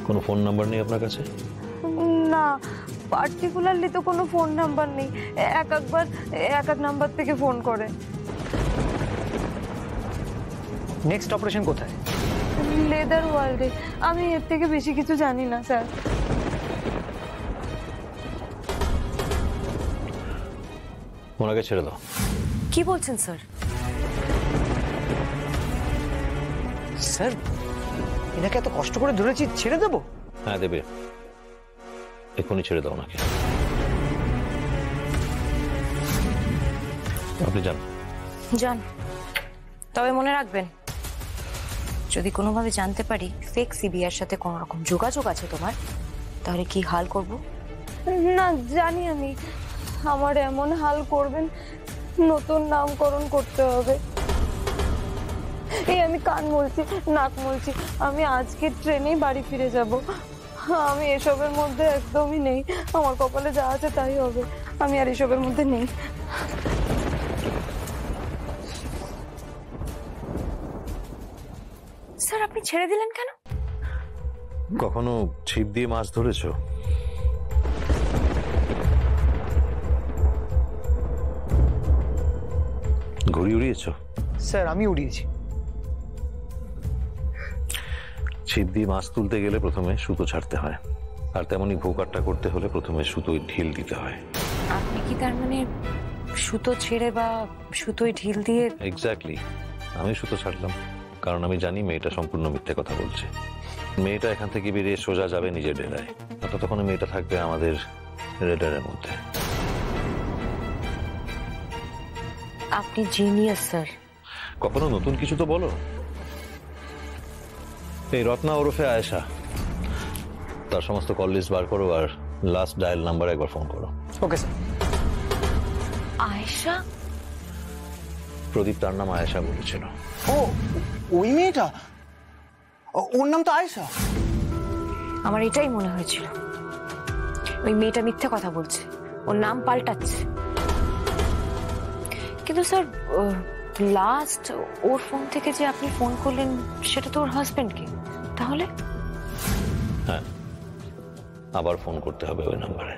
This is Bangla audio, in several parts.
কোনো ফোন নাম্বার নেই আপনার কাছে? না, পার্টিকুলারলি তো কোনো ফোন নাম্বার নেই। একবার এক এক নাম্বার থেকে ফোন করে। নেক্সট অপারেশন কোথায়? লেদার ওয়ার্ল্ডে। আমি এর থেকে বেশি কিছু জানি না স্যার। ওনাকে ছেড়ে দাও। কি বলছেন স্যার? স্যার, এনাকে এত কষ্ট করে ধরেছি, ছেড়ে দেবো? হ্যাঁ দেবে, এক্ষুনি ছেড়ে দাও ওনাকে। আপনি যান। যান, তবে মনে রাখবেন, যদি কোনোভাবে জানতে পারি ফেক সিবিআর সাথে কোনো রকম যোগাযোগ আছে তোমার, তাহলে কি হাল করব? না জানি আমি, আমার এমন হাল করবেন, নতুন নামকরণ করতে হবে। এই আমি কান বলছি, নাক বলছি, আমি আজকে ট্রেনেই বাড়ি ফিরে যাব। আমি এসবের মধ্যে একদমই নেই। আমার কপালে যা আছে তাই হবে। আমি আর এসবের মধ্যে নেই। স্যার, আপনি ছেড়ে দিলেন কেন? কখনো ছিপ দিয়ে মাছ ধরেছো? ঘুড়ি উড়িয়েছো? স্যার, আমি উড়িয়েছি। ছিপ দিয়ে মাছ তুলতে গেলে প্রথমে সুতো ছাড়তে হয়, আর তেমনি ভোকারটা করতে হলে প্রথমে সুতোয় ঢিল দিতে হয়। আপনি কি তার মানে সুতো ছেড়ে বা সুতোয় ঢিল দিয়ে? এক্স্যাক্টলি, আমি সুতো ছাড়লাম কারণ আমি জানি মেয়েটা সম্পূর্ণ মিথ্যে কথা বলছে। মেয়েটা এখান থেকে বেরিয়ে সোজা যাবে নিজের ডেরায়, ততক্ষণ মেয়েটা থাকবে আমাদের রেডারের মধ্যে। আপনি জিনিয়াস স্যার। কখনো নতুন কিছু তো বলো। এই রত্না ওরফে আয়েশা, তার সমস্ত কল লিস্ট বার করো আর লাস্ট ডায়াল নাম্বার একবার ফোন করো। Okay sir. আয়েশা? প্রদীপ তার নাম আয়েশা বলেছিল। ও, ওই মেয়েটা? ওর নাম তো আয়েশা। আমার এটাই মনে হয়েছিল, ওই মেয়েটা মিথ্যে কথা বলছে, ওর নাম পাল্টাচ্ছে। কিন্তু স্যার, লাস্ট ওর ফোন থেকে যে আপনি ফোন করলেন সেটা তো ওর হাজবেন্ডকে, তাহলে? হ্যাঁ, আবার ফোন করতে হবে ওই নাম্বারে।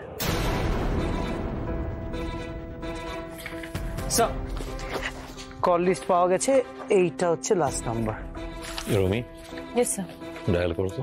স্যার, কল লিস্ট পাওয়া গেছে, এইটা হচ্ছে last number. Rumi, yes sir. Dial করো তো।